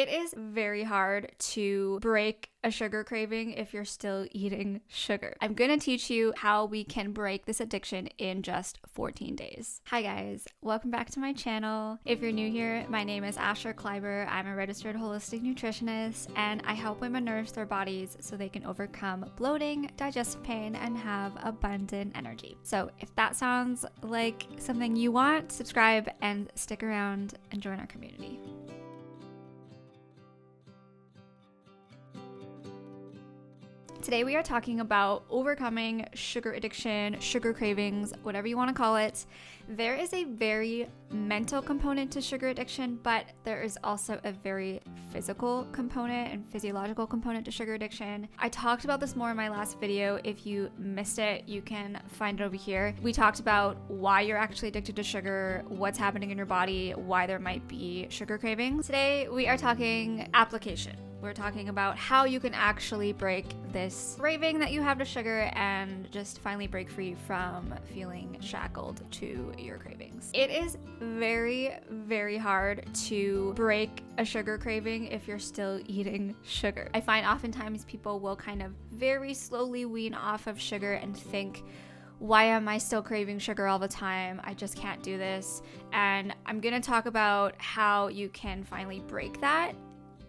It is very hard to break a sugar craving if you're still eating sugar. I'm gonna teach you how we can break this addiction in just 14 days. Hi guys, welcome back to my channel. If you're new here, my name is Asher Kleiber. I'm a registered holistic nutritionist and I help women nourish their bodies so they can overcome bloating, digestive pain, and have abundant energy. So if that sounds like something you want, subscribe and stick around and join our community. Today we are talking about overcoming sugar addiction, sugar cravings, whatever you want to call it. There is a very mental component to sugar addiction, but there is also a very physical component and physiological component to sugar addiction. I talked about this more in my last video. If you missed it, you can find it over here. We talked about why you're actually addicted to sugar, what's happening in your body, why there might be sugar cravings. Today we are talking application. We're talking about how you can actually break this craving that you have to sugar and just finally break free from feeling shackled to your cravings. It is very, very hard to break a sugar craving if you're still eating sugar. I find oftentimes people will kind of very slowly wean off of sugar and think, why am I still craving sugar all the time? I just can't do this. And I'm gonna talk about how you can finally break that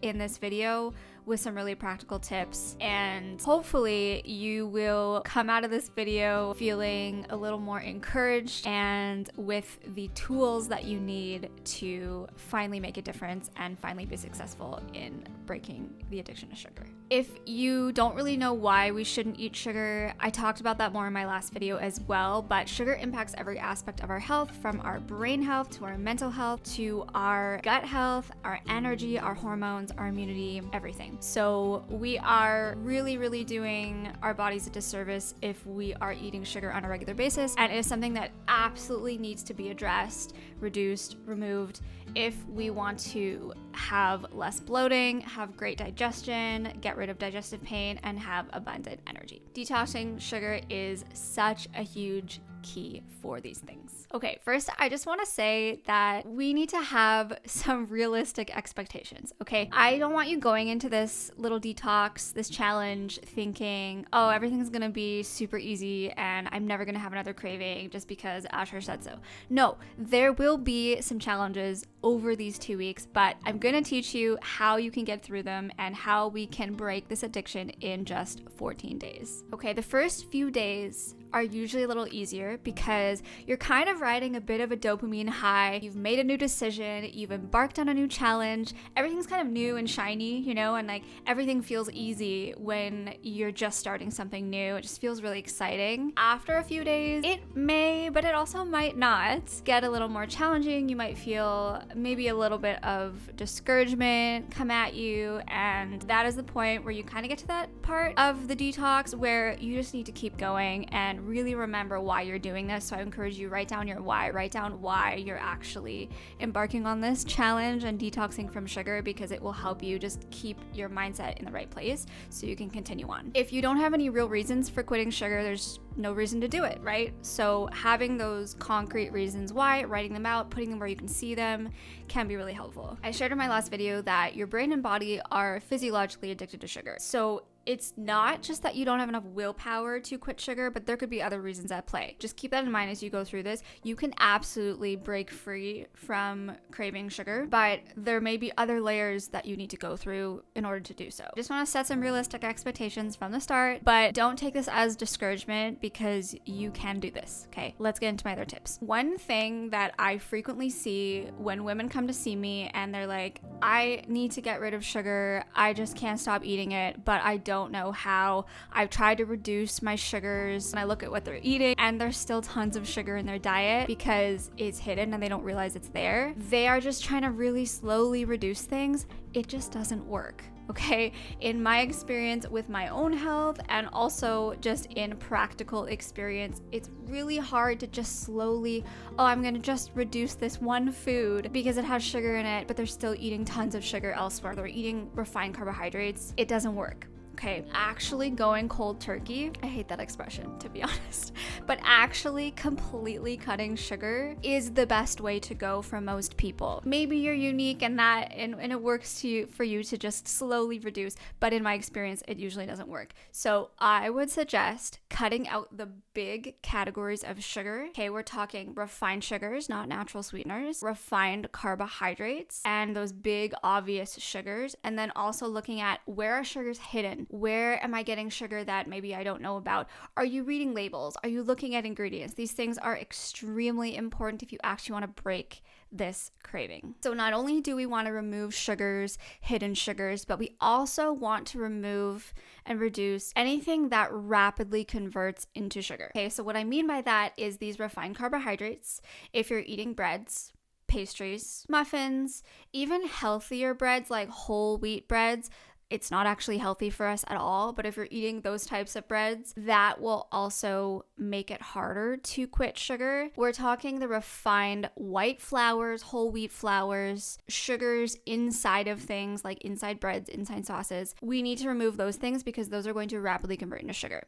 in this video with some really practical tips, and hopefully you will come out of this video feeling a little more encouraged and with the tools that you need to finally make a difference and finally be successful in breaking the addiction to sugar. If you don't really know why we shouldn't eat sugar, I talked about that more in my last video as well, but sugar impacts every aspect of our health, from our brain health to our mental health to our gut health, our energy, our hormones, our immunity, everything. So we are really doing our bodies a disservice if we are eating sugar on a regular basis, and it is something that absolutely needs to be addressed, reduced, removed if we want to have less bloating, have great digestion, get rid of digestive pain, and have abundant energy. Detoxing sugar is such a huge key for these things. Okay, first, I just want to say that we need to have some realistic expectations, okay? I don't want you going into this little detox, this challenge, thinking, oh, everything's gonna be super easy and I'm never gonna have another craving just because Asher said so. No, there will be some challenges over these 2 weeks, but I'm gonna teach you how you can get through them and how we can break this addiction in just 14 days. Okay, the first few days are usually a little easier because you're kind of riding a bit of a dopamine high. You've made a new decision, you've embarked on a new challenge, everything's kind of new and shiny, you know, and like everything feels easy when you're just starting something new. It just feels really exciting. After a few days, it may, but it also might not, get a little more challenging. You might feel maybe a little bit of discouragement come at you, and that is the point where you kind of get to that part of the detox where you just need to keep going and really remember why you're doing this. So I encourage you, write down your why, write down why you're actually embarking on this challenge and detoxing from sugar, because it will help you just keep your mindset in the right place so you can continue on. If you don't have any real reasons for quitting sugar, there's no reason to do it, right? So having those concrete reasons why, writing them out, putting them where you can see them, can be really helpful. I shared in my last video that your brain and body are physiologically addicted to sugar. So it's not just that you don't have enough willpower to quit sugar, but there could be other reasons at play. Just keep that in mind as you go through this. You can absolutely break free from craving sugar, but there may be other layers that you need to go through in order to do so. Just want to set some realistic expectations from the start, but don't take this as discouragement because you can do this, okay? Let's get into my other tips. One thing that I frequently see when women come to see me and they're like, I need to get rid of sugar, I just can't stop eating it, but I don't know how. I've tried to reduce my sugars and I look at what they're eating and there's still tons of sugar in their diet because it's hidden and they don't realize it's there. They are just trying to really slowly reduce things. It just doesn't work. Okay, in my experience with my own health and also just in practical experience, it's really hard to just slowly, oh, I'm gonna just reduce this one food because it has sugar in it, but they're still eating tons of sugar elsewhere. They're eating refined carbohydrates. It doesn't work. Okay, actually going cold turkey, I hate that expression to be honest, but actually completely cutting sugar is the best way to go for most people. Maybe you're unique in that and it works for you to just slowly reduce, but in my experience, it usually doesn't work. So I would suggest cutting out the big categories of sugar. Okay, we're talking refined sugars, not natural sweeteners, refined carbohydrates, and those big obvious sugars, and then also looking at where are sugars hidden? Where am I getting sugar that maybe I don't know about? Are you reading labels? Are you looking at ingredients? These things are extremely important if you actually want to break this craving. So not only do we want to remove sugars, hidden sugars, but we also want to remove and reduce anything that rapidly converts into sugar. Okay, so what I mean by that is these refined carbohydrates. If you're eating breads, pastries, muffins, even healthier breads like whole wheat breads, it's not actually healthy for us at all, but if you're eating those types of breads, that will also make it harder to quit sugar. We're talking the refined white flours, whole wheat flours, sugars inside of things like inside breads, inside sauces. We need to remove those things because those are going to rapidly convert into sugar.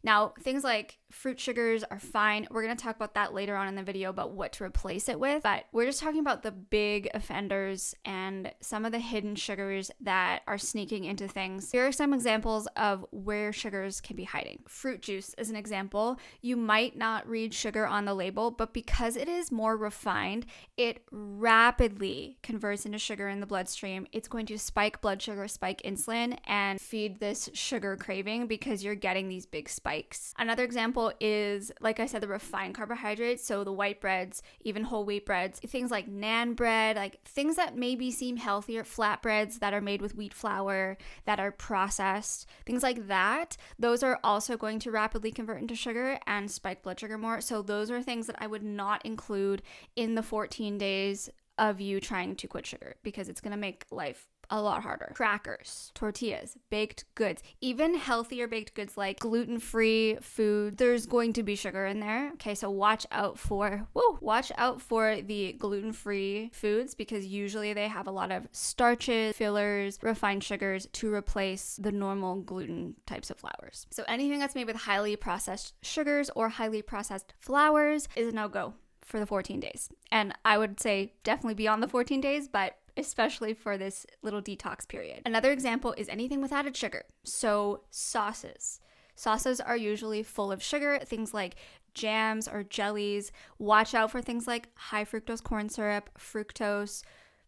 Now, things like fruit sugars are fine. We're going to talk about that later on in the video about what to replace it with, but we're just talking about the big offenders and some of the hidden sugars that are sneaking into things. Here are some examples of where sugars can be hiding. Fruit juice is an example. You might not read sugar on the label, but because it is more refined, it rapidly converts into sugar in the bloodstream. It's going to spike blood sugar, spike insulin, and feed this sugar craving because you're getting these big spikes. Another example is, like I said, the refined carbohydrates, so the white breads, even whole wheat breads, things like naan bread, like things that maybe seem healthier, flatbreads that are made with wheat flour, that are processed, things like that. Those are also going to rapidly convert into sugar and spike blood sugar more. So those are things that I would not include in the 14 days of you trying to quit sugar because it's going to make life a lot harder. Crackers, tortillas, baked goods, even healthier baked goods like gluten-free food, there's going to be sugar in there. Okay, so watch out for the gluten-free foods because usually they have a lot of starches, fillers, refined sugars to replace the normal gluten types of flours. So anything that's made with highly processed sugars or highly processed flours is a no-go for the 14 days. And I would say definitely beyond the 14 days, but especially for this little detox period. Another example is anything with added sugar. So sauces. Sauces are usually full of sugar, things like jams or jellies. Watch out for things like high fructose corn syrup, fructose,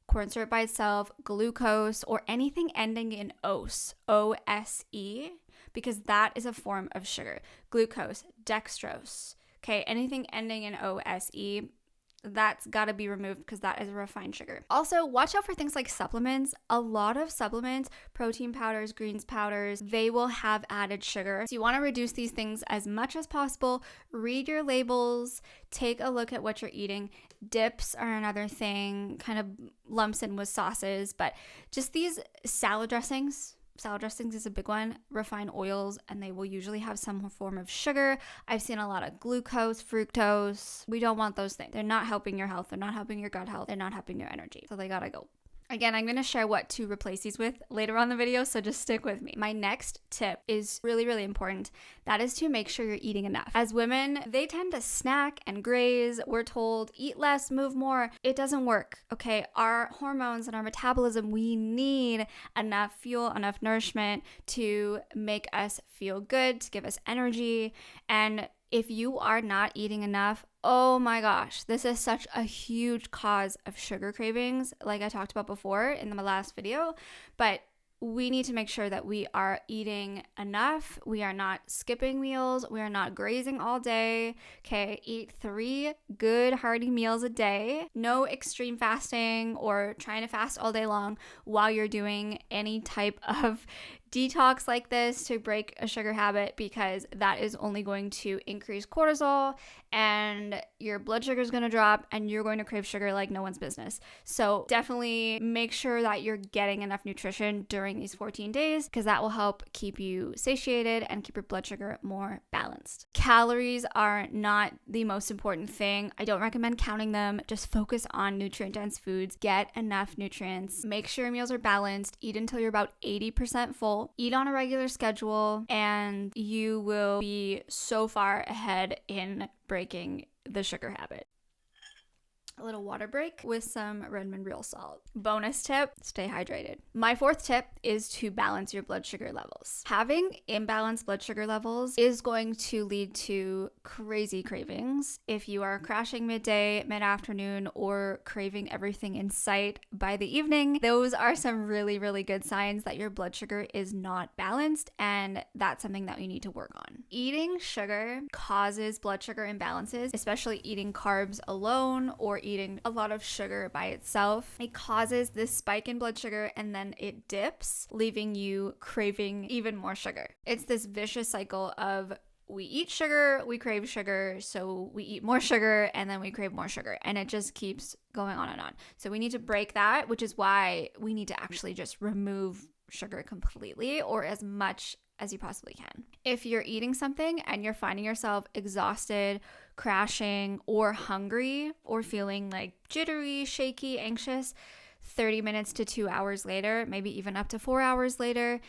corn syrup by itself, glucose, or anything ending in ose, O-S-E, because that is a form of sugar. Glucose, dextrose, okay, anything ending in O-S-E, that's got to be removed because that is a refined sugar. Also, watch out for things like supplements. A lot of supplements, protein powders, greens powders, they will have added sugar. So you want to reduce these things as much as possible. Read your labels, take a look at what you're eating. Dips are another thing, kind of lumps in with sauces, but just these salad dressings. Salad dressings is a big one, refined oils, and they will usually have some form of sugar. I've seen a lot of glucose, fructose. We don't want those things. They're not helping your health. They're not helping your gut health. They're not helping your energy. So they gotta go. Again, I'm going to share what to replace these with later on in the video, so just stick with me. My next tip is really, really important. That is to make sure you're eating enough. As women, they tend to snack and graze. We're told, eat less, move more. It doesn't work, okay? Our hormones and our metabolism, we need enough fuel, enough nourishment to make us feel good, to give us energy. And if you are not eating enough, oh my gosh, this is such a huge cause of sugar cravings, like I talked about before in my last video, but we need to make sure that we are eating enough. We are not skipping meals. We are not grazing all day. Okay, eat 3 good hearty meals a day. No extreme fasting or trying to fast all day long while you're doing any type of detox like this to break a sugar habit, because that is only going to increase cortisol and your blood sugar is going to drop and you're going to crave sugar like no one's business. So definitely make sure that you're getting enough nutrition during these 14 days, because that will help keep you satiated and keep your blood sugar more balanced. Calories are not the most important thing. I don't recommend counting them. Just focus on nutrient-dense foods. Get enough nutrients. Make sure your meals are balanced. Eat until you're about 80% full. schedule, eat on a regular schedule, and you will be so far ahead in breaking the sugar habit. A little water break with some Redmond real salt. Bonus tip, stay hydrated. My fourth tip is to balance your blood sugar levels. Having imbalanced blood sugar levels is going to lead to crazy cravings. If you are crashing midday, mid-afternoon, or craving everything in sight by the evening, those are some really, really good signs that your blood sugar is not balanced, and that's something that we need to work on. Eating sugar causes blood sugar imbalances, especially eating carbs alone or eating a lot of sugar by itself. It causes this spike in blood sugar and then it dips, leaving you craving even more sugar. It's this vicious cycle of we eat sugar, we crave sugar, so we eat more sugar, and then we crave more sugar. And it just keeps going on and on. So we need to break that, which is why we need to actually just remove sugar completely, or as much as you possibly can. If you're eating something and you're finding yourself exhausted, crashing, or hungry, or feeling like jittery, shaky, anxious, 30 minutes to 2 hours later, maybe even up to 4 hours later,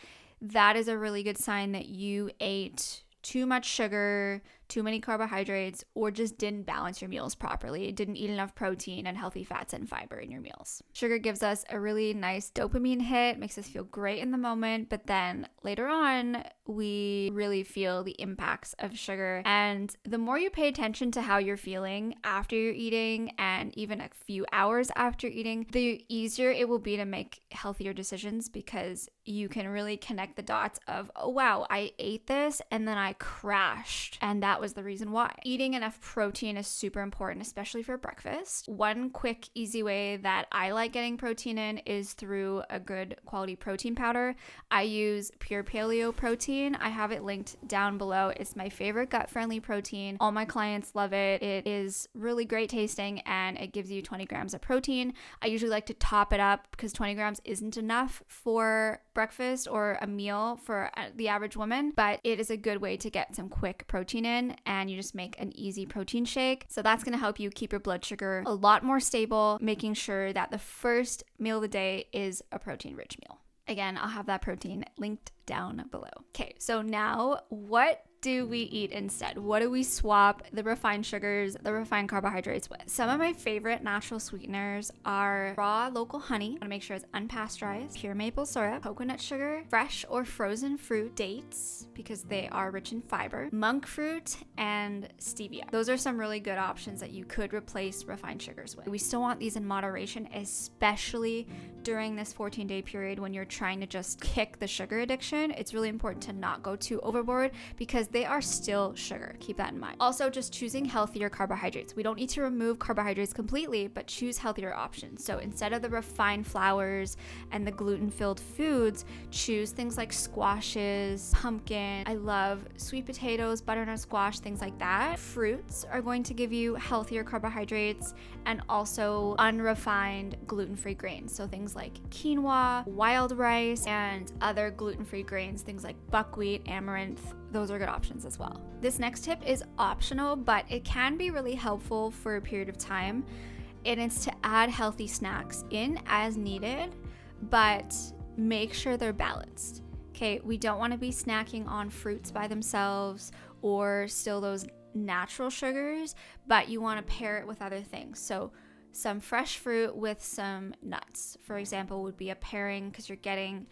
that is a really good sign that you ate too much sugar, too many carbohydrates, or just didn't balance your meals properly, didn't eat enough protein and healthy fats and fiber in your meals. Sugar gives us a really nice dopamine hit, makes us feel great in the moment, but then later on, we really feel the impacts of sugar. And the more you pay attention to how you're feeling after you're eating, and even a few hours after eating, the easier it will be to make healthier decisions, because you can really connect the dots of, oh wow, I ate this and then I crashed, and that was the reason why. Eating enough protein is super important, especially for breakfast. One quick, easy way that I like getting protein in is through a good quality protein powder. I use Pure Paleo protein. I have it linked down below. It's my favorite gut-friendly protein. All my clients love it. It is really great tasting, and it gives you 20 grams of protein. I usually like to top it up because 20 grams isn't enough for breakfast or a meal for the average woman, but it is a good way to get some quick protein in, and you just make an easy protein shake. So that's going to help you keep your blood sugar a lot more stable, making sure that the first meal of the day is a protein-rich meal. Again, I'll have that protein linked down below. Okay, so now what do we eat instead? What do we swap the refined sugars, the refined carbohydrates with? Some of my favorite natural sweeteners are raw local honey. I want to make sure it's unpasteurized, pure maple syrup, coconut sugar, fresh or frozen fruit, dates, because they are rich in fiber, monk fruit, and stevia. Those are some really good options that you could replace refined sugars with. We still want these in moderation, especially during this 14-day period when you're trying to just kick the sugar addiction. It's really important to not go too overboard, because they are still sugar. Keep that in mind. Also, just choosing healthier carbohydrates. We don't need to remove carbohydrates completely, but choose healthier options. So instead of the refined flours and the gluten-filled foods, choose things like squashes, pumpkin. I love sweet potatoes, butternut squash, things like that. Fruits are going to give you healthier carbohydrates, and also unrefined gluten-free grains. So things like quinoa, wild rice, and other gluten-free grains, things like buckwheat, amaranth. Those are good options as well. This next tip is optional, but it can be really helpful for a period of time. And it's to add healthy snacks in as needed, but make sure they're balanced. Okay, we don't want to be snacking on fruits by themselves or still those natural sugars, but you want to pair it with other things. So some fresh fruit with some nuts, for example, would be a pairing, because you're getting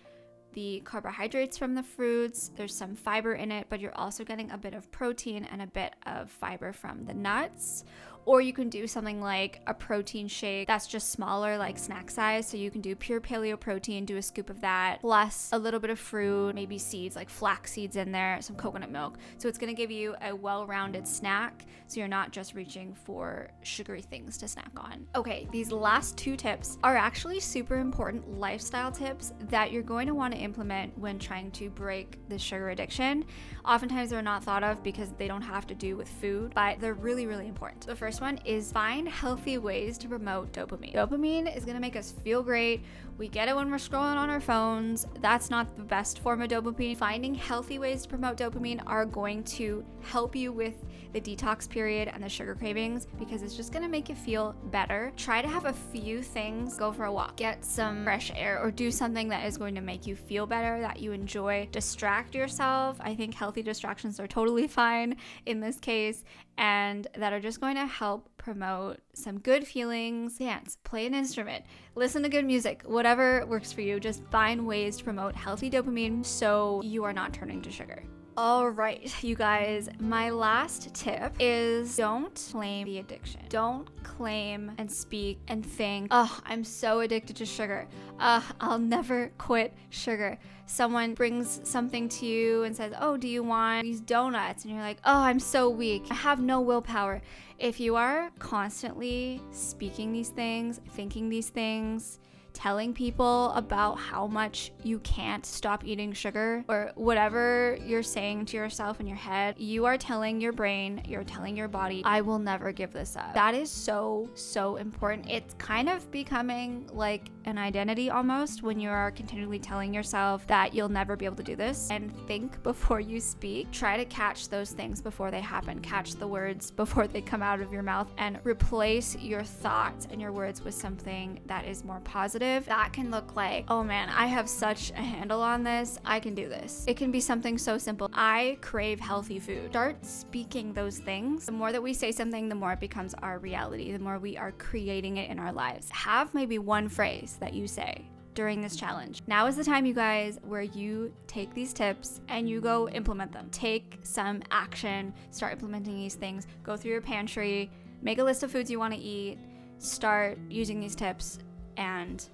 the carbohydrates from the fruits, there's some fiber in it, but you're also getting a bit of protein and a bit of fiber from the nuts. Or you can do something like a protein shake that's just smaller, like snack size. So you can do pure paleo protein, do a scoop of that, plus a little bit of fruit, maybe seeds, like flax seeds in there, some coconut milk. So it's gonna give you a well-rounded snack, so you're not just reaching for sugary things to snack on. Okay, these last two tips are actually super important lifestyle tips that you're going to want to implement when trying to break the sugar addiction. Oftentimes they're not thought of because they don't have to do with food, but they're really, really important. The first one is find healthy ways to promote dopamine. Dopamine is going to make us feel great We get it when we're scrolling on our phones. That's not the best form of dopamine. Finding healthy ways to promote dopamine are going to help you with the detox period and the sugar cravings, because it's just gonna make you feel better. Try to have a few things. Go for a walk, get some fresh air, or do something that is going to make you feel better, that you enjoy. Distract yourself. I think healthy distractions are totally fine in this case, and that are just going to help promote some good feelings. Dance, play an instrument, listen to good music, whatever works for you. Just find ways to promote healthy dopamine so you are not turning to sugar. All right, you guys, my last tip is don't claim the addiction. Don't claim and speak and think, oh, I'm so addicted to sugar. I'll never quit sugar. Someone brings something to you and says, oh, do you want these donuts? And you're like, oh, I'm so weak. I have no willpower. If you are constantly speaking these things, thinking these things, telling people about how much you can't stop eating sugar, or whatever you're saying to yourself in your head, you are telling your brain, you're telling your body, I will never give this up. That is so, so important. It's kind of becoming like an identity almost when you are continually telling yourself that you'll never be able to do this. And think before you speak. Try to catch those things before they happen. Catch the words before they come out of your mouth, and replace your thoughts and your words with something that is more positive. That can look like, oh man, I have such a handle on this. I can do this. It can be something so simple. I crave healthy food. Start speaking those things. The more that we say something, the more it becomes our reality, the more we are creating it in our lives. Have maybe one phrase that you say during this challenge. Now is the time, you guys, where you take these tips and you go implement them. Take some action. Start implementing these things. Go through your pantry. Make a list of foods you want to eat. Start using these tips and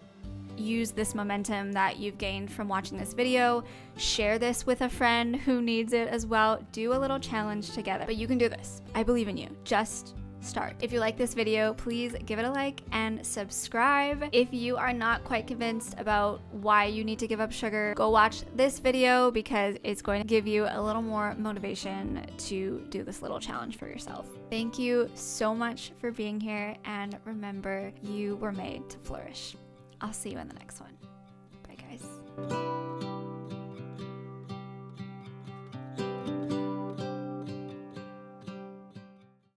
use this momentum that you've gained from watching this video. Share this with a friend who needs it as well. Do a little challenge together. But you can do this. I believe in you. Just start. If you like this video, please give it a like and subscribe. If you are not quite convinced about why you need to give up sugar, go watch this video, because it's going to give you a little more motivation to do this little challenge for yourself. Thank you so much for being here, and remember, you were made to flourish. I'll see you in the next one.